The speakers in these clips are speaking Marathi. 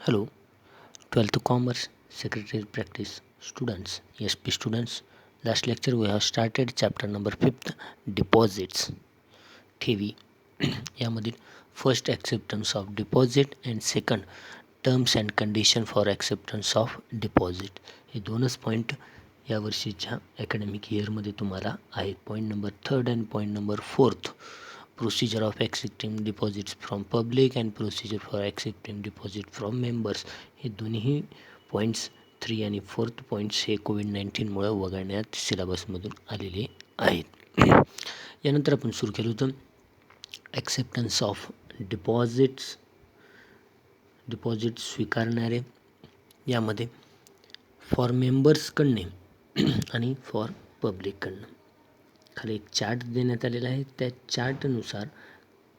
Hello, 12th Commerce Secretary Practice students, SP students. Last lecture we have started chapter number 5th deposits. ठेवी यामधील first acceptance of deposit and second terms and condition for acceptance of deposit हे दोनच पॉईंट या वर्षीच्या ॲकॅडमिक इयरमध्ये तुम्हाला आहेत. Point number 3rd and point number 4th procedure of accepting deposits from public and procedure for accepting deposit from members हे दोन्ही पॉईंट्स 3 आणि 4th पॉईंट्स हे कोविड-19मुळे वगळण्यात सिलेबसमधून आलेले आहेत. यानंतर आपण सुरू केलं होतं ॲक्सेप्टन्स ऑफ डिपॉझिट स्वीकारणारे यामध्ये फॉर मेंबर्सकडने आणि फॉर पब्लिककडनं. खाली एक चार्ट देण्यात आलेला आहे. त्या चार्टनुसार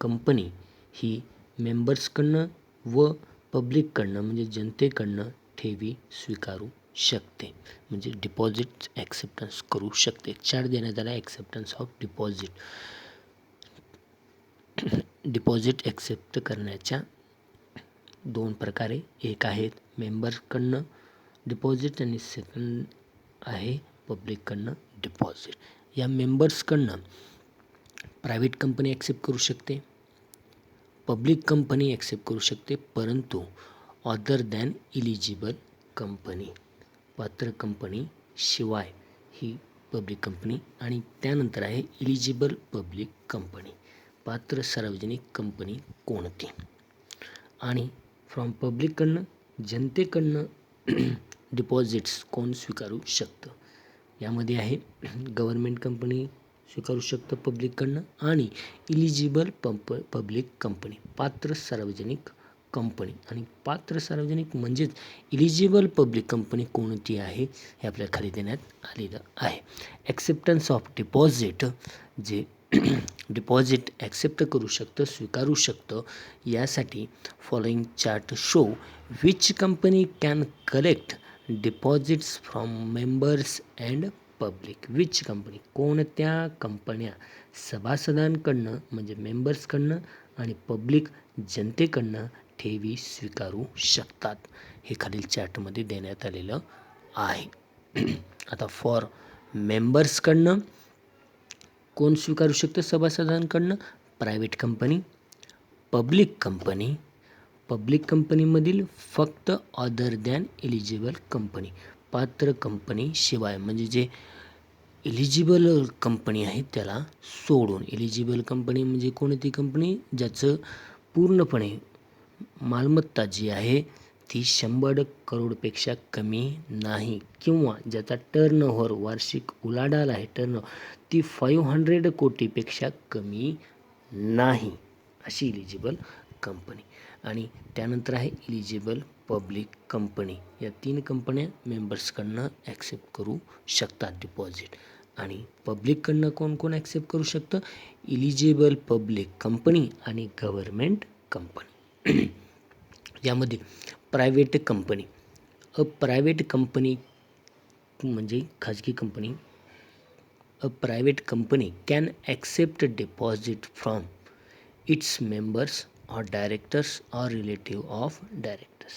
कंपनी ही मेंबर्सकडनं व पब्लिककडनं म्हणजे जनतेकडनं ठेवी स्वीकारू शकते, म्हणजे डिपॉझिट ॲक्सेप्टन्स करू शकते. चार्ट देण्यात आला ॲक्सेप्टन्स ऑफ डिपॉझिट ॲक्सेप्ट करण्याच्या दोन प्रकारे. एक आहेत मेंबर्सकडनं डिपॉझिट आणि सेकंड आहे पब्लिककडनं डिपॉझिट. या मेंबर्सकडनं प्रायव्हेट कंपनी ॲक्सेप्ट करू शकते, पब्लिक कंपनी ॲक्सेप्ट करू शकते, परंतु अदर दॅन इलिजिबल कंपनी, पात्र कंपनी शिवाय ही पब्लिक कंपनी. आणि त्यानंतर आहे इलिजिबल पब्लिक कंपनी, पात्र सार्वजनिक कंपनी कोणती. आणि फ्रॉम पब्लिककडनं जनतेकडनं डिपॉझिट्स कोण स्वीकारू शकतं. यामध्ये आहे गव्हर्मेंट कंपनी स्वीकारू शकतं पब्लिककडनं, आणि इलिजिबल पब्लिक कंपनी, पात्र सार्वजनिक कंपनी. आणि पात्र सार्वजनिक म्हणजेच इलिजिबल पब्लिक कंपनी कोणती आहे हे आपल्या खाली देण्यात आलेलं आहे. ॲक्सेप्टन्स ऑफ डिपॉझिट जे डिपॉझिट ॲक्सेप्ट करू शकतं, स्वीकारू शकतं, यासाठी following chart show which company can collect deposits from members and public. Which company, कोणत्या कंपन्या सभासदांकडनं म्हणजे मेंबर्सकडनं आणि पब्लिक जनतेकडनं ठेवी स्वीकारू शकतात, हे खालील चार्टमध्ये देण्यात आलेलं आहे. आता फॉर मेंबर्सकडनं कोण स्वीकारू शकतं सभासदांकडनं, प्रायव्हेट कंपनी, पब्लिक कंपनीमधील फक्त अदर दॅन इलिजिबल कंपनी, पात्र कंपनी शिवाय, म्हणजे जे इलिजिबल कंपनी आहे त्याला सोडून. इलिजिबल कंपनी म्हणजे कोणती कंपनी, ज्याचं पूर्णपणे मालमत्ता जी आहे ती 100 करोडपेक्षा कमी नाही, किंवा ज्याचा टर्नओव्हर वार्षिक उलाढाल आहे ती 500 कोटीपेक्षा कमी नाही, अशी इलिजिबल कंपनी. आणि त्यानंतर आहे इलिजिबल पब्लिक कंपनी. या 3 कंपन्या मेंबर्सकडनं ॲक्सेप्ट करू शकतात डिपॉझिट. आणि पब्लिककडनं कोण कोण ॲक्सेप्ट करू शकतं, इलिजिबल पब्लिक कंपनी आणि गव्हर्मेंट कंपनी. यामध्ये प्रायव्हेट कंपनी, प्रायव्हेट कंपनी म्हणजे खाजगी company. Private company can accept deposit from its members और डायरेक्टर्स और relative of directors.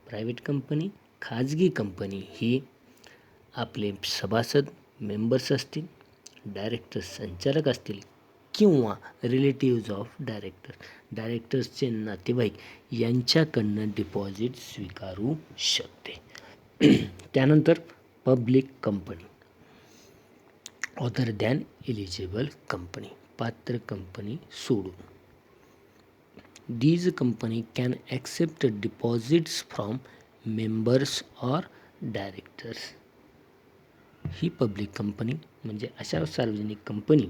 Private company, खाजगी कंपनी ही आपले सभासद मेंबर्स असतील, डायरेक्टर्स संचालक असतील, किंवा रिलेटिव्ज ऑफ डायरेक्टर्सचे नातेवाईक यांच्याकडनं डिपॉझिट स्वीकारू शकते. त्यानंतर public company, other than eligible company, पात्र कंपनी सोडून. These company can accept deposits from members or directors. He public company म्हणजे अशा सार्वजनिक कंपनी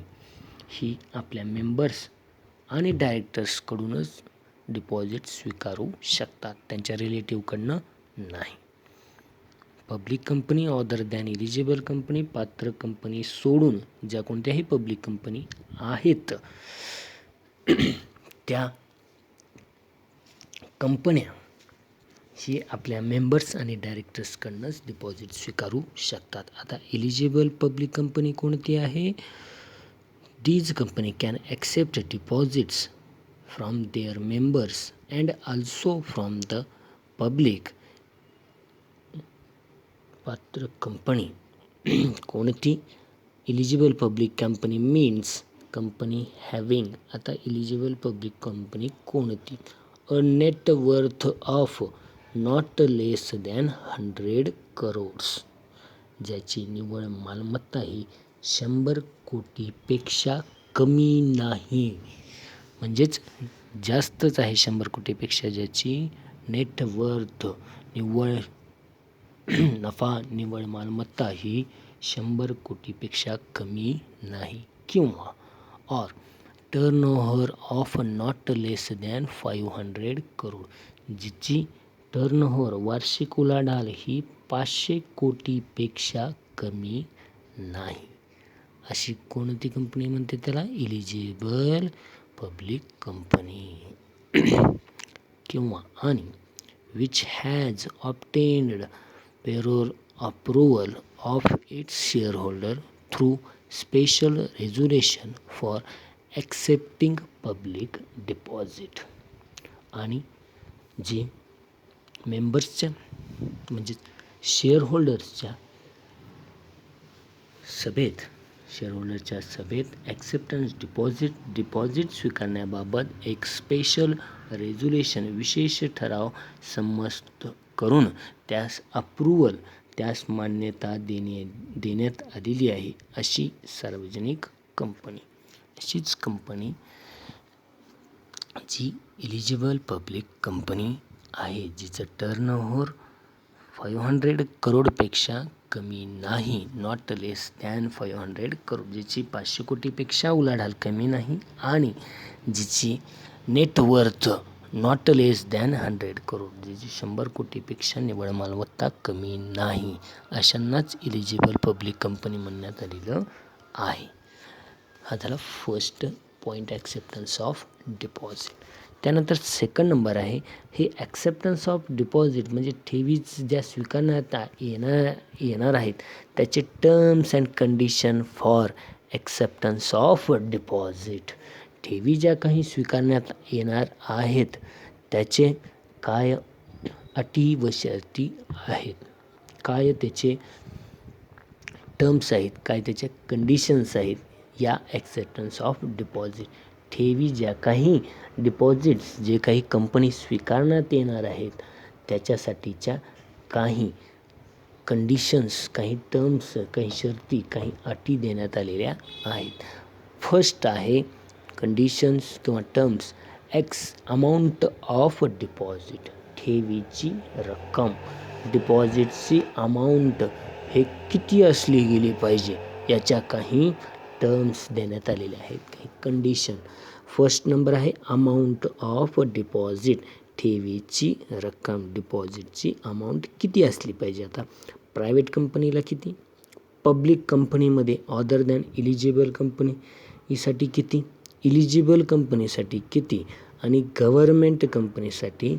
ही आपल्या मेंबर्स आणि डायरेक्टर्सकडूनच डिपॉझिट स्वीकारू शकतात, त्यांच्या रिलेटिव्हकडनं नाही. Public company other than eligible company, पात्र कंपनी सोडून ज्या कोणत्याही पब्लिक कंपनी आहेत त्या कंपन्या ही आपल्या मेंबर्स आणि डायरेक्टर्सकडनंच डिपॉझिट स्वीकारू शकतात. आता इलिजिबल पब्लिक कंपनी कोणती आहे, these company can accept deposits from their members and also from the public पात्र कंपनी कोणती? Eligible public company means company having. आता इलिजिबल पब्लिक कंपनी कोणती? A net worth of not less than 100 crores, ज्याची निव्वळ मालमत्ता ही 100 कोटीपेक्षा कमी नाही. म्हणजेच जास्तच आहे 100 कोटीपेक्षा, ज्याची नेटवर्थ निव्वळ नफा निव्वळ मालमत्ता ही 100 कोटीपेक्षा कमी नाही. किंवा or turnover of not less than 500 crore, जिची टर्नओव्हर वार्षिक उलाढाल ही 500 कोटीपेक्षा कमी नाही. अशी कोणती कंपनी म्हणते त्याला? Eligible public company. किंवा आणि which has obtained payroll approval of its shareholder through special resolution for accepting public deposit. आणि जे मेंबर्सच्या म्हणजे शेअरहोल्डर्सच्या सभेत ॲक्सेप्टन्स डिपॉझिट स्वीकारण्याबाबत एक स्पेशल रेझोल्युशन विशेष ठराव संमत करून त्यास अप्रूव्हल त्यास मान्यता देण्यात आलेली आहे. अशी सार्वजनिक कंपनी, अशीच कंपनी जी इलिजिबल पब्लिक कंपनी आहे, जिचं टर्नओव्हर 500 करोडपेक्षा कमी नाही, नॉट लेस दॅन 500 करोड, जिची 500 कोटीपेक्षा उलाढाल कमी नाही आणि जिची net worth not less than 100 crore, जिची 100 कोटीपेक्षा निव्वळ मालमत्ता कमी नाही, अशांनाच इलिजिबल पब्लिक कंपनी म्हणण्यात आलेलं आहे. हा झाला first point, acceptance of deposit. त्यानंतर सेकंड नंबर आहे हे ॲक्सेप्टन्स ऑफ डिपॉझिट, म्हणजे ठेवीच ज्या स्वीकारण्यात येणार आहेत त्याचे terms and condition for acceptance of deposit. ठेवी ज्या काही स्वीकारण्यात येणार आहेत त्याचे काय अटी व शर्ती आहेत, काय त्याचे टर्म्स आहेत, काय त्याचे कंडिशन्स आहेत या ॲक्सेप्टन्स ऑफ डिपॉझिट. ठेवी ज्या काही डिपॉझिट्स जे काही कंपनी स्वीकारण्यात येणार आहेत त्याच्यासाठीच्या काही कंडिशन्स, काही टर्म्स, काही शर्ती, काही अटी देण्यात आलेल्या आहेत. फर्स्ट आहे कंडिशन्स किंवा टर्म्स. अमाऊंट ऑफ डिपॉझिट, ठेवीची रक्कम, डिपॉझिटची अमाऊंट हे किती असली गेली पाहिजे याच्या काही टर्म्स देण्यात आलेले आहेत, काही कंडिशन. फर्स्ट नंबर आहे अमाऊंट ऑफ डिपॉझिट, ठेवीची रक्कम, डिपॉझिटची अमाऊंट किती असली पाहिजे. आता प्रायव्हेट कंपनीला किती, पब्लिक कंपनीमध्ये अदर दॅन इलिजिबल कंपनीसाठी किती, इलिजिबल कंपनीसाठी किती आणि गव्हर्मेंट कंपनीसाठी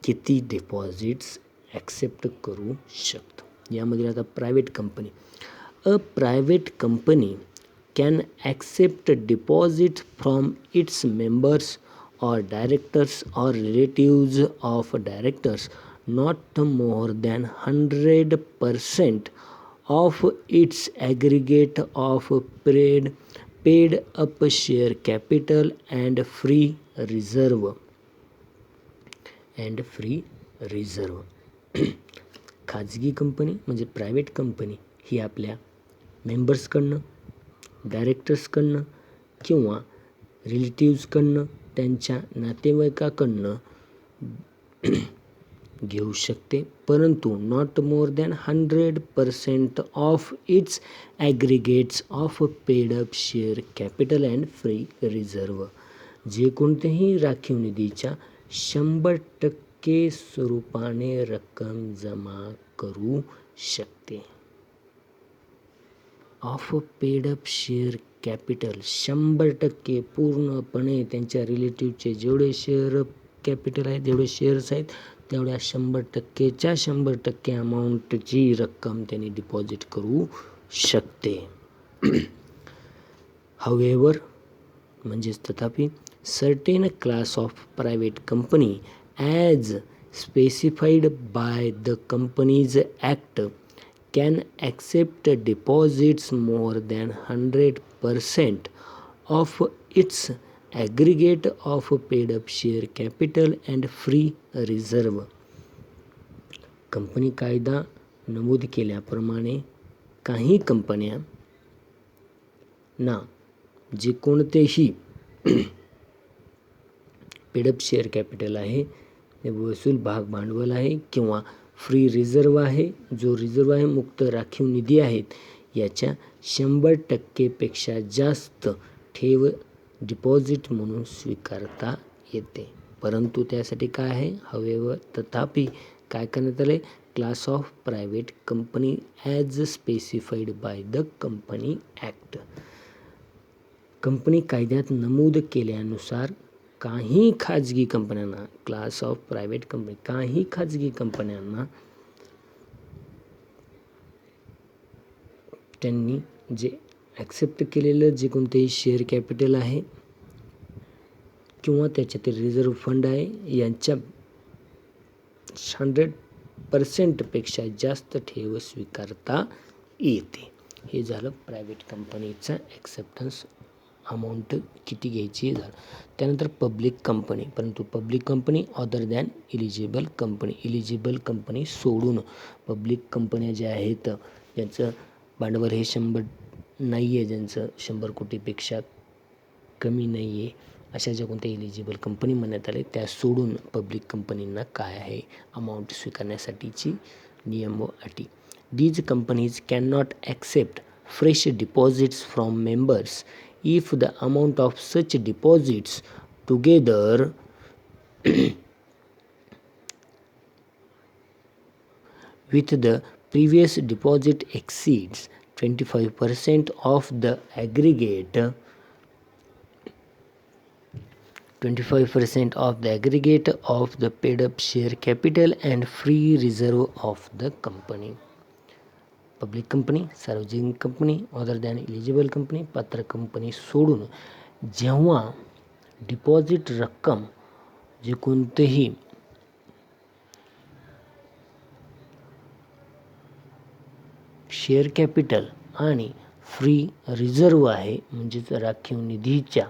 किती डिपॉझिट्स ॲक्सेप्ट करू शकतो. यामध्ये आता private company. A private company can accept deposit from its members or directors or relatives of directors not more than 100% of its aggregate of paid up share capital and free reserve. खाजगी कंपनी म्हणजे प्रायव्हेट कंपनी ही आपल्या मेंबर्सकडनं, डायरेक्टर्सकडनं किंवा रिलेटिव्सकडनं, त्यांच्या नातेवाईकाकडनं घेऊ शकते, परंतु not more than 100% of its aggregates of paid up share capital and free reserve. जे कोणत्याही राखीव निधीच्या 100% स्वरूपाने रक्कम जमा करू शकते. Of paid up share capital 100% पूर्णपणे त्यांच्या रिलेटिव्हचे जेवढे शेअर कॅपिटल आहेत, जेवढे शेअर्स आहेत तेवढ्या 100%च्या 100% अमाऊंटची रक्कम त्यांनी डिपॉझिट करू शकते. हावेवर म्हणजेच तथापि certain class of private company as specified by the Companies Act can accept deposits more than 100% of its aggregate of paid up share capital and free reserve. Company कायदा नमूद केल्याप्रमाणे काही कंपन्या ना जे कोणतेही पेडअप शेअर कॅपिटल आहे, वसूल भाग भांडवल आहे किंवा फ्री रिझर्व आहे, जो रिझर्व आहे मुक्त राखीव निधी आहेत, याच्या 100% जास्त ठेव डिपॉझिट म्हणून स्वीकारता येते. परंतु त्यासाठी काय आहे, हवेवर तथापि काय करण्यात आले, class of private company as specified by the company act. Company कायद्यात नमूद केल्यानुसार काही खाजगी कंपन्यांना, क्लास ऑफ प्रायव्हेट कंपनी, काही खाजगी कंपन्यांना त्यांनी जे ॲक्सेप्ट केलेलं जे कोणतेही शेअर कॅपिटल आहे किंवा त्याच्यातील रिझर्व्ह फंड आहे, यांच्या 100% जास्त ठेव स्वीकारता येते. हे झालं प्रायव्हेट कंपनीचा ॲक्सेप्टन्स अमाऊंट किती घ्यायची झालं. त्यानंतर पब्लिक कंपनी, परंतु public company other than eligible company, eligible company सोडून पब्लिक कंपन्या ज्या आहेत ज्यांचं भांडवल हे 100 नाही आहे, ज्यांचं 100 कोटीपेक्षा कमी नाही आहे, अशा ज्या कोणत्या इलिजिबल कंपनी म्हणण्यात आले त्या सोडून पब्लिक कंपनींना काय आहे अमाऊंट स्वीकारण्यासाठीची नियम व अटी. These companies cannot accept fresh deposits from members if the amount of such deposits together with the previous deposit exceeds 25% of the aggregate 25% of the aggregate of the paid up share capital and free reserve of the company. Public company, सार्वजनिक company, other than eligible company, पात्र कंपनी सोडून जेव्हा डिपॉझिट रक्कम जे कोणतेही शेअर कॅपिटल आणि फ्री रिझर्व आहे म्हणजेच राखीव निधीच्या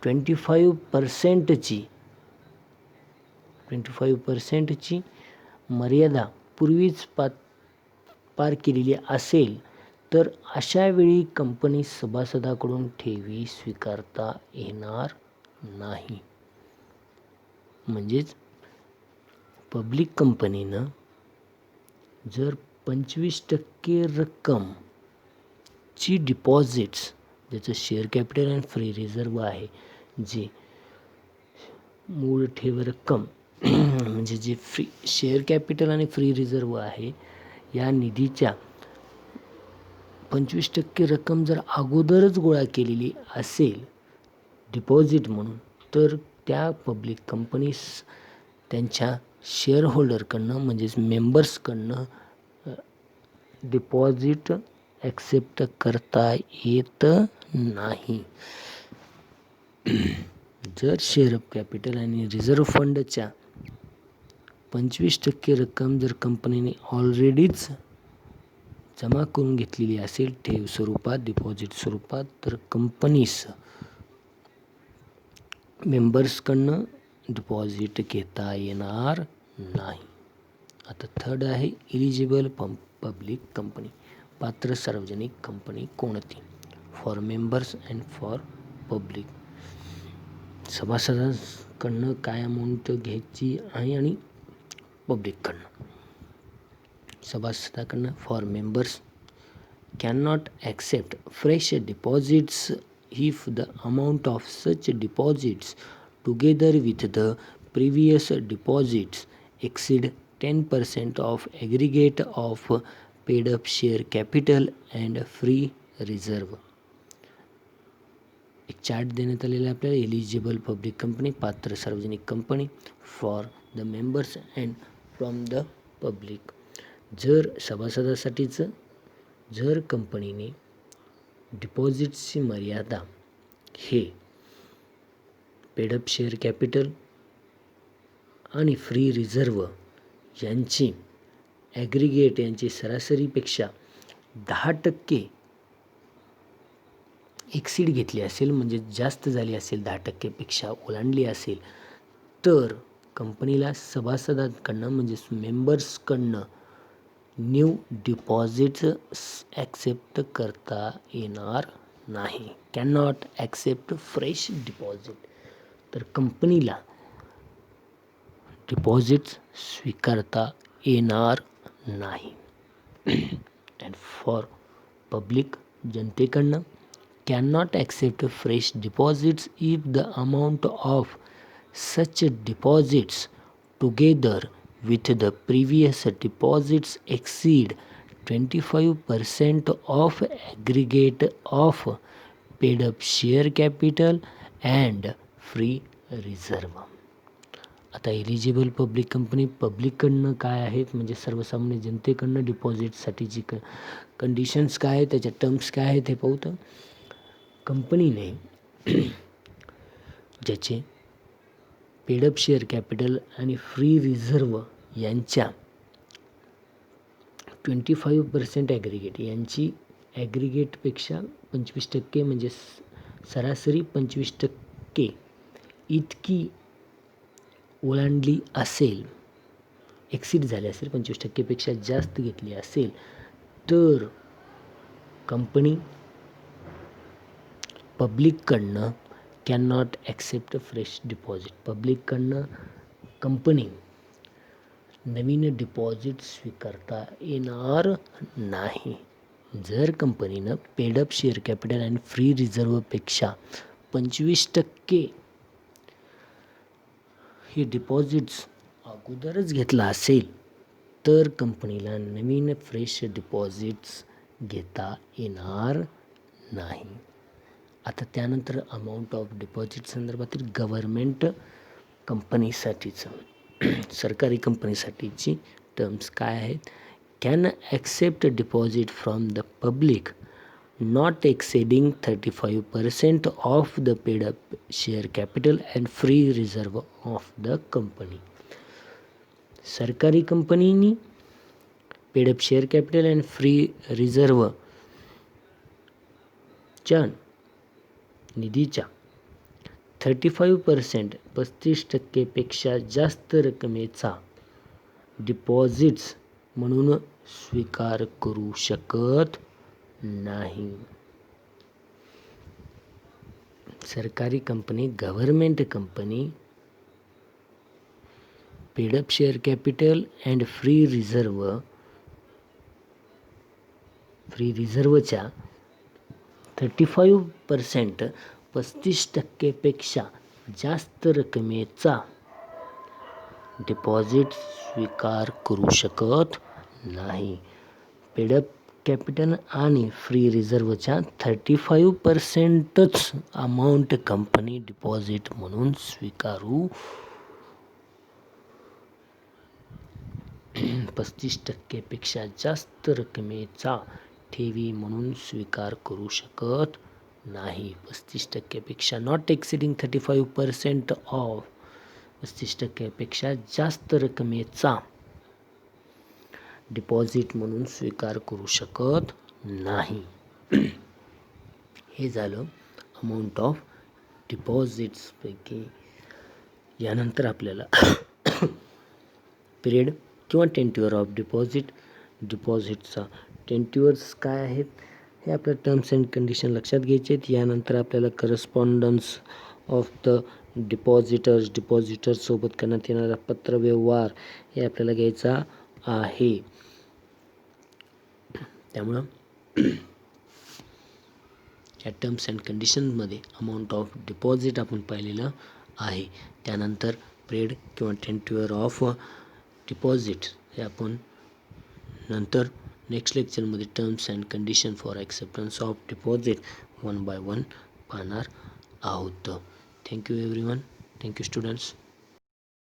25%ची मर्यादा पूर्वीच पार केलेली असेल तर अशा वेळी कंपनी सभासदाकडून ठेवी स्वीकारता येणार नाही. म्हणजेच पब्लिक कंपनीनं जर 25% रक्कम ची डिपॉझिट्स ज्याचं शेअर कॅपिटल आणि फ्री रिझर्व आहे, जे मूळ ठेव रक्कम म्हणजे जे फ्री शेअर कॅपिटल आणि फ्री रिझर्व आहे या निधीच्या 25% रक्कम जर अगोदरच गोळा केलेली असेल डिपॉझिट म्हणून, तर त्या पब्लिक कंपनीज त्यांच्या शेअर होल्डरकडनं म्हणजेच मेंबर्सकडनं डिपॉझिट ॲक्सेप्ट करता येत नाही. जर शेअर कॅपिटल आणि रिझर्व्ह फंडच्या 25% रक्कम जर कंपनीने ऑलरेडीच जमा करून घेतलेली असेल ठेव स्वरूपात, डिपॉझिट स्वरूपात, तर कंपनीस मेंबर्सकडनं डिपॉझिट घेता येणार नाही. आता थर्ड आहे इलिजिबल पब्लिक कंपनी, पात्र सार्वजनिक कंपनी कोणती? For members and for public, सभासदांकडनं काय अमाऊंट घ्यायची आहे आणि पब्लिककडनं. सभासदांकडनं for members cannot accept fresh deposits if the amount of such deposits together with the previous deposits exceed 10% of aggregate of paid up share capital and free reserve. एक चार्ट देण्यात आलेला आहे आपल्याला. एलिजिबल पब्लिक कंपनी, पात्र सार्वजनिक company, for the members and from the public. जर सभासदासाठीचं जर कंपनीने डिपॉझिटची मर्यादा हे पेडअप शेअर कॅपिटल आणि फ्री रिझर्व यांची ॲग्रिगेट यांची सरासरीपेक्षा 10% एक्सीड घेतली असेल, म्हणजे जास्त झाली असेल, 10%पेक्षा ओलांडली असेल, तर कंपनीला सभासदांकडनं म्हणजेच मेंबर्सकडनं न्यू डिपॉझिट्स ॲक्सेप्ट करता येणार नाही. Can not accept fresh deposit. तर कंपनीला डिपॉझिट्स स्वीकारता येणार नाही. अँड फॉर पब्लिक, जनतेकडनं can not accept fresh deposits if the amount of such deposits together with the previous deposits exceed 25% of aggregate of paid up share capital and free reserve. आता एलिजिबल पब्लिक कंपनी, पब्लिककडनं काय आहेत म्हणजे सर्वसामान्य जनतेकडनं डिपॉझिटसाठीची कंडिशन्स काय आहेत, त्याच्या टर्म्स काय आहेत हे पाहू. तर कंपनीने ज्याचे पेडअप शेअर कॅपिटल आणि फ्री रिझर्व यांच्या 25% ॲग्रिगेट यांची ॲग्रिगेटपेक्षा 25% म्हणजे सरासरी 25% इतकी ओलांडली असेल, एक्सीड झाली असेल, 25%पेक्षा जास्त घेतली असेल, तर कंपनी पब्लिककडनं can not accept fresh deposit. पब्लिककडनं कंपनी नवीन डिपॉझिट स्वीकारता येणार नाही. जर कंपनीनं पेडअप शेअर कॅपिटल आणि फ्री रिझर्वपेक्षा 25% हे डिपॉझिट्स अगोदरच घेतला असेल, तर कंपनीला नवीन फ्रेश डिपॉझिट्स घेता येणार नाही. आता त्यानंतर अमाऊंट ऑफ डिपॉझिट संदर्भातील गव्हर्मेंट कंपनीसाठीचं सरकारी कंपनीसाठीची टर्म्स काय आहेत. Can accept deposit from the public not exceeding 35% of the paid up share capital and free reserve of the company. सरकारी कंपनीनी paid up share capital and free reserve च्या निधीच्या 35% 35%पेक्षा जास्त रकमेचा डिपॉझिट्स म्हणून स्वीकार करू शकत नाही. सरकारी company, government company paid up share capital and free रिझर्वच्या 35% 35%पेक्षा जास्त रकमेचा डिपॉझिट स्वीकार करू शकत नाही. पेडअप कॅपिटल आणि फ्री रिझर्वच्या 35%च अमाऊंट कंपनी डिपॉझिट म्हणून स्वीकारू 35%पेक्षा जास्त रकमेचा ठेवी म्हणून स्वीकार करू शकत नाही. 35%पेक्षा नॉट एक्सिडिंग 35% ऑफ 35%पेक्षा जास्त रकमेचा डिपॉझिट म्हणून स्वीकार करू शकत नाही. हे झालं अमाऊंट ऑफ डिपॉझिट्सपैकी. यानंतर आपल्याला पिरियड किंवा टेंट्युअर ऑफ डिपॉझिटचा टेंट्युअर्स काय आहेत हे आपल्या टर्म्स अँड कंडिशन लक्षात घ्यायचे आहेत. यानंतर आपल्याला करस्पॉन्डन्स ऑफ द डिपॉझिटर्ससोबत करण्यात येणारा पत्रव्यवहार हे आपल्याला घ्यायचा आहे. त्यामुळं या टर्म्स अँड कंडिशनमध्ये अमाऊंट ऑफ डिपॉझिट आपण पाहिलेलं आहे. त्यानंतर पिरियड किंवा टेंट्युअर ऑफ डिपॉझिट हे आपण नंतर नेक्स्ट लेक्चरमध्ये terms and condition for acceptance of deposit 1 by 1 पाहणार आहोत. Thank you everyone. Thank you students.